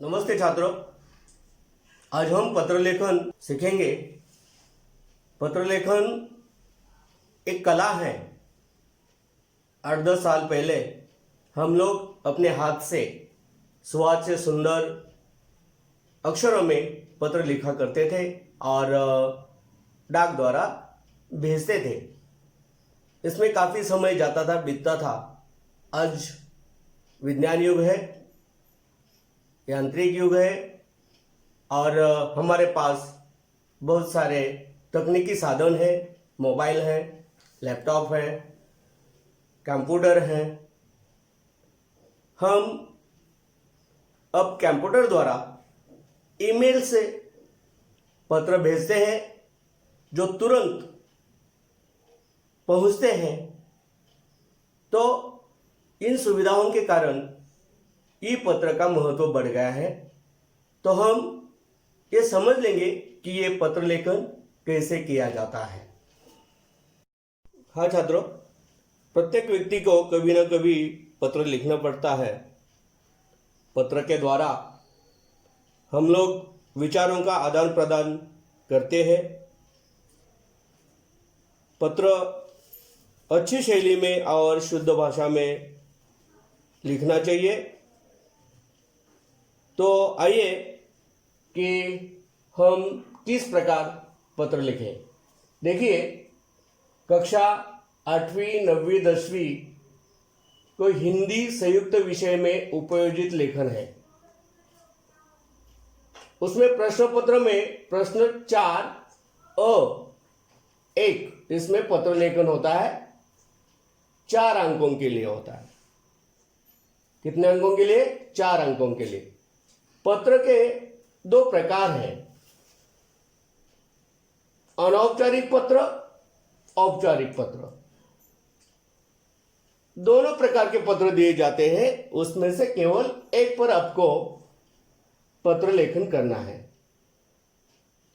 नमस्ते छात्रों, आज हम पत्र लेखन सीखेंगे। पत्र लेखन एक कला है। 8-10 साल पहले हम लोग अपने हाथ से स्वाद से सुंदर अक्षरों में पत्र लिखा करते थे और डाक द्वारा भेजते थे। इसमें काफ़ी समय जाता था, बीतता था। आज विज्ञान युग है, यांत्रिक युग है और हमारे पास बहुत सारे तकनीकी साधन हैं। मोबाइल है, लैपटॉप है, कंप्यूटर है। हम अब कंप्यूटर द्वारा ईमेल से पत्र भेजते हैं जो तुरंत पहुंचते हैं। तो इन सुविधाओं के कारण ई पत्र का महत्व बढ़ गया है। तो हम ये समझ लेंगे कि ये पत्र लेखन कैसे किया जाता है। हाँ छात्रों, प्रत्येक व्यक्ति को कभी ना कभी पत्र लिखना पड़ता है। पत्र के द्वारा हम लोग विचारों का आदान प्रदान करते हैं। पत्र अच्छी शैली में और शुद्ध भाषा में लिखना चाहिए। तो आइए कि हम किस प्रकार पत्र लिखें। देखिए, कक्षा 8वीं, 9वीं, 10वीं को हिंदी संयुक्त विषय में उपयोजित लेखन है। उसमें प्रश्न पत्र में प्रश्न 4(अ)(1) इसमें पत्र लेखन होता है। 4 अंकों के लिए होता है। कितने अंकों के लिए? 4 अंकों के लिए। पत्र के 2 प्रकार हैं, अनौपचारिक पत्र, औपचारिक पत्र। दोनों प्रकार के पत्र दिए जाते हैं। उसमें से केवल एक पर आपको पत्र लेखन करना है।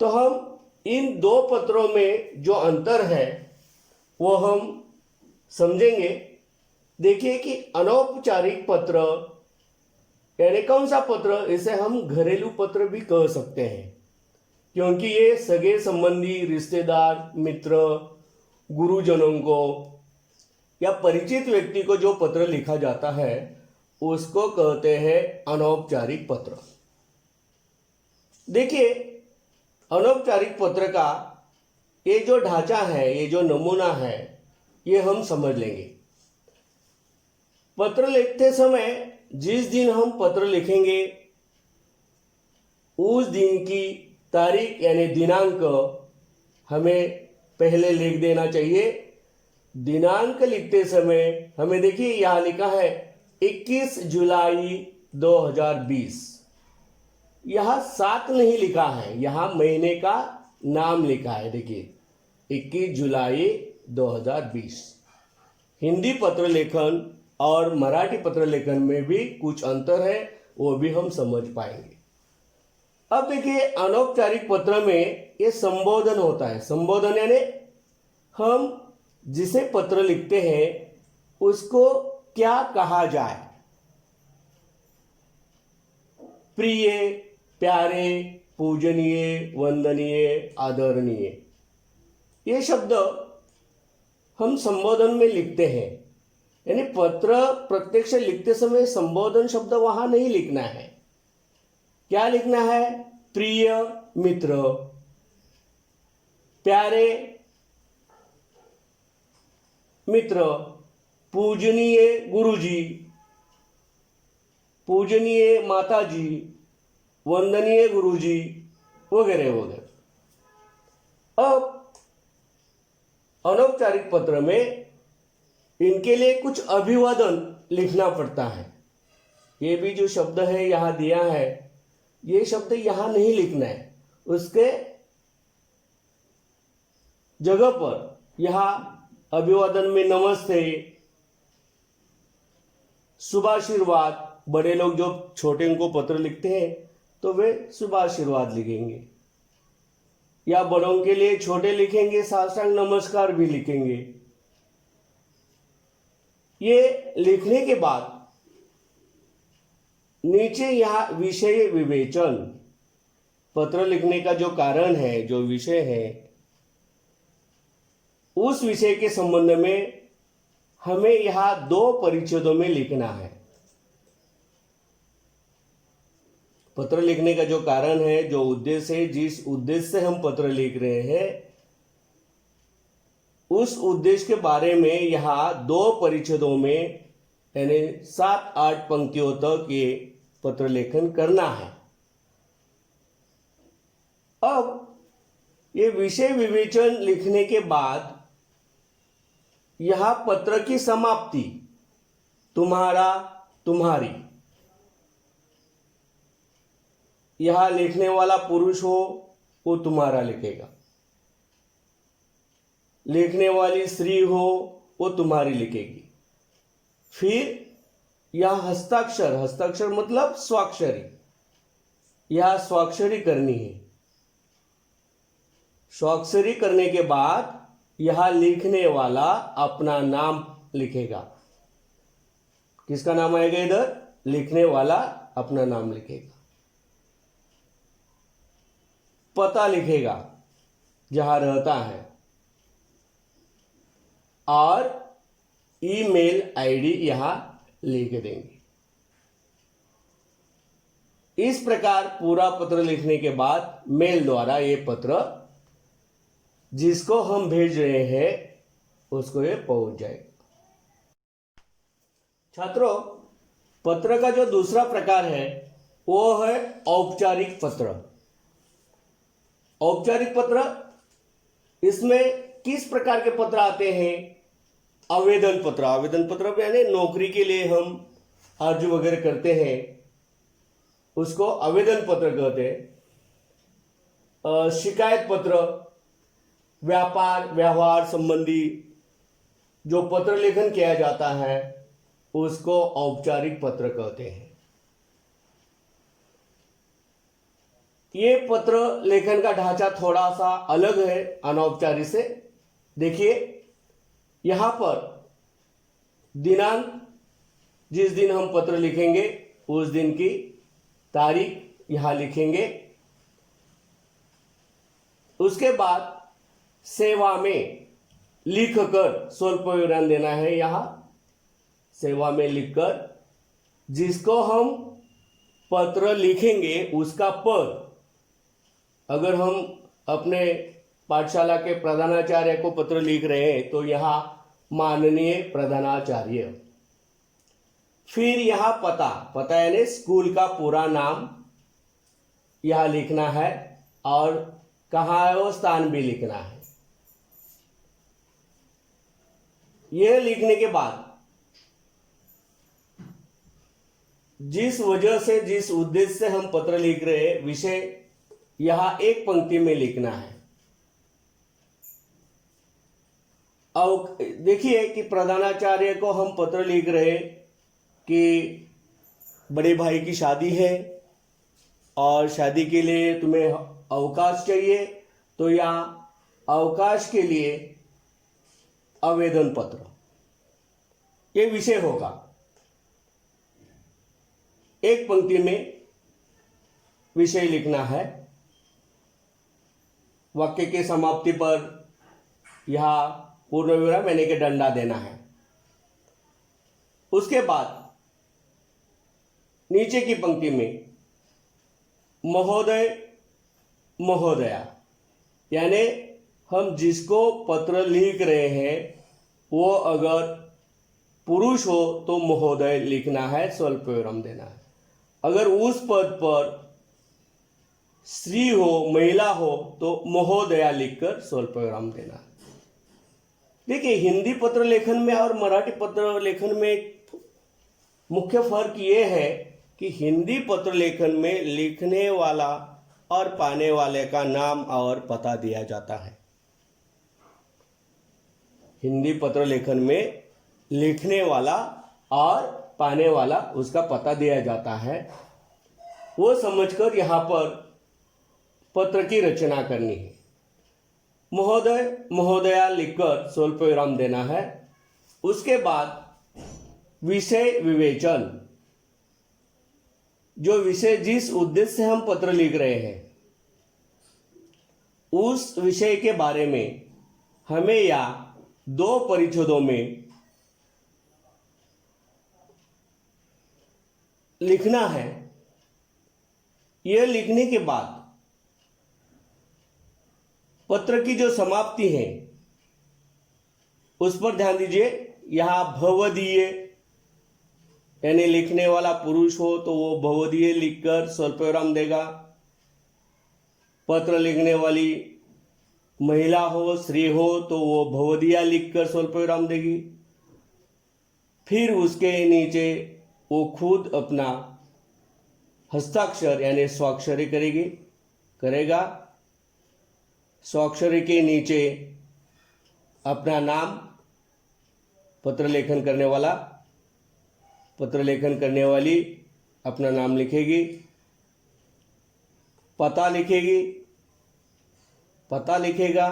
तो हम इन 2 पत्रों में जो अंतर है वो हम समझेंगे। देखिए कि अनौपचारिक पत्र यानी कौन सा पत्र, इसे हम घरेलू पत्र भी कह सकते हैं, क्योंकि ये सगे संबंधी, रिश्तेदार, मित्र, गुरुजनों को या परिचित व्यक्ति को जो पत्र लिखा जाता है उसको कहते हैं अनौपचारिक पत्र। देखिए, अनौपचारिक पत्र का ये जो ढांचा है, ये जो नमूना है, ये हम समझ लेंगे। पत्र लिखते समय जिस दिन हम पत्र लिखेंगे उस दिन की तारीख यानी दिनांक हमें पहले लिख देना चाहिए। दिनांक लिखते समय हमें, देखिए यहाँ लिखा है 21 जुलाई 2020। यहाँ 7 नहीं लिखा है, यहाँ महीने का नाम लिखा है। देखिए 21 जुलाई 2020। हिंदी पत्र लेखन और मराठी पत्र लेखन में भी कुछ अंतर है, वो भी हम समझ पाएंगे। अब देखिए, अनौपचारिक पत्र में ये संबोधन होता है। संबोधन यानी हम जिसे पत्र लिखते हैं उसको क्या कहा जाए। प्रिय, प्यारे, पूजनीय, वंदनीय, आदरणीय, ये शब्द हम संबोधन में लिखते हैं। यानी पत्र प्रत्यक्ष लिखते समय संबोधन शब्द वहां नहीं लिखना है। क्या लिखना है? प्रिय मित्र, प्यारे मित्र, पूजनीय गुरुजी, पूजनीय माताजी, वंदनीय गुरुजी, वगैरह वगैरह। अब अनौपचारिक पत्र में इनके लिए कुछ अभिवादन लिखना पड़ता है। ये भी जो शब्द है यहां दिया है, ये शब्द यहां नहीं लिखना है। उसके जगह पर यहां अभिवादन में नमस्ते, शुभाशीर्वाद, बड़े लोग जो छोटे को पत्र लिखते हैं तो वे शुभाशीर्वाद लिखेंगे, या बड़ों के लिए छोटे लिखेंगे साष्टांग नमस्कार भी लिखेंगे। ये लिखने के बाद नीचे यहाँ विषय विवेचन, पत्र लिखने का जो कारण है, जो विषय है, उस विषय के संबंध में हमें यहाँ 2 परिच्छेदों में लिखना है। पत्र लिखने का जो कारण है, जो उद्देश्य है, जिस उद्देश्य से हम पत्र लिख रहे हैं, उस उद्देश्य के बारे में यहाँ 2 परिच्छेदों में यानी 7-8 पंक्तियों तक ये पत्र लेखन करना है। अब ये विषय विवेचन लिखने के बाद यहां पत्र की समाप्ति, तुम्हारा, तुम्हारी, यहां लिखने वाला पुरुष हो वो तुम्हारा लिखेगा, लिखने वाली स्त्री हो वो तुम्हारी लिखेगी। फिर यह हस्ताक्षर, हस्ताक्षर मतलब स्वाक्षरी, यह स्वाक्षरी करनी है। स्वाक्षरी करने के बाद यह लिखने वाला अपना नाम लिखेगा। किसका नाम आएगा इधर? लिखने वाला अपना नाम लिखेगा, पता लिखेगा जहां रहता है, और ईमेल आईडी यहां लिख देंगे। इस प्रकार पूरा पत्र लिखने के बाद मेल द्वारा ये पत्र जिसको हम भेज रहे हैं उसको ये पहुंच जाएगा। छात्रों, पत्र का जो दूसरा प्रकार है वो है औपचारिक पत्र। औपचारिक पत्र, इसमें किस प्रकार के पत्र आते हैं? आवेदन पत्र। आवेदन पत्र यानी नौकरी के लिए हम अर्जी वगैरह करते हैं उसको आवेदन पत्र कहते हैं। शिकायत पत्र, व्यापार व्यवहार संबंधी जो पत्र लेखन किया जाता है उसको औपचारिक पत्र कहते हैं। ये पत्र लेखन का ढांचा थोड़ा सा अलग है अनौपचारिक से। देखिए यहां पर दिनांक, जिस दिन हम पत्र लिखेंगे उस दिन की तारीख यहां लिखेंगे। उसके बाद सेवा में लिखकर स्वल्प विवरण देना है। यहां सेवा में लिखकर जिसको हम पत्र लिखेंगे उसका पद, अगर हम अपने पाठशाला के प्रधानाचार्य को पत्र लिख रहे हैं तो यहाँ माननीय प्रधानाचार्य। फिर यहाँ पता, पता यानी स्कूल का पूरा नाम यहाँ लिखना है और कहाँ है वो स्थान भी लिखना है। यह लिखने के बाद जिस वजह से, जिस उद्देश्य से हम पत्र लिख रहे हैं, विषय यहां एक पंक्ति में लिखना है। और देखिए कि प्रधानाचार्य को हम पत्र लिख रहे हैं कि बड़े भाई की शादी है और शादी के लिए तुम्हें अवकाश चाहिए, तो यहाँ अवकाश के लिए आवेदन पत्र, ये विषय होगा। एक पंक्ति में विषय लिखना है। वाक्य के समाप्ति पर यह पूर्ण विवरण यानी कि डंडा देना है। उसके बाद नीचे की पंक्ति में महोदय महोदया, यानी हम जिसको पत्र लिख रहे हैं वो अगर पुरुष हो तो महोदय लिखना है, स्वल्प विवरण देना है। अगर उस पद पर स्त्री हो, महिला हो तो महोदया लिखकर स्वल्प विराम देना है। देखिए हिंदी पत्र लेखन में और मराठी पत्र लेखन में मुख्य फर्क ये है कि हिंदी पत्र लेखन में लिखने वाला और पाने वाले का नाम और पता दिया जाता है। हिंदी पत्र लेखन में लिखने वाला और पाने वाला उसका पता दिया जाता है। वो समझकर यहाँ पर पत्र की रचना करनी है। महोदय महोदया लिखकर स्वल्प विराम देना है। उसके बाद विषय विवेचन, जो विषय जिस उद्देश्य से हम पत्र लिख रहे हैं उस विषय के बारे में हमें या 2 परिच्छेदों में लिखना है। यह लिखने के बाद पत्र की जो समाप्ति है उस पर ध्यान दीजिए। यहाँ भवदीय यानी लिखने वाला पुरुष हो तो वो भवदीय लिखकर स्वल्पविराम देगा। पत्र लिखने वाली महिला हो स्त्री हो तो वो भवदीया लिखकर स्वल्पविराम देगी। फिर उसके नीचे वो खुद अपना हस्ताक्षर यानी स्वाक्षरी करेगा। स्वाक्षरी के नीचे अपना नाम, पत्र लेखन करने वाला, पत्र लेखन करने वाली अपना नाम लिखेगी, पता लिखेगा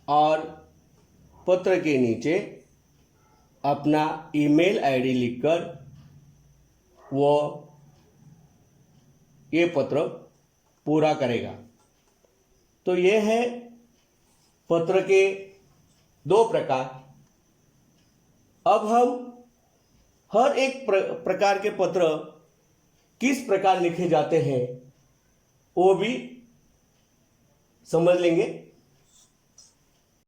और पत्र के नीचे अपना ईमेल आईडी लिखकर वो ये पत्र पूरा करेगा। तो ये है पत्र के 2 प्रकार। अब हम हर एक प्रकार के पत्र किस प्रकार लिखे जाते हैं वो भी समझ लेंगे।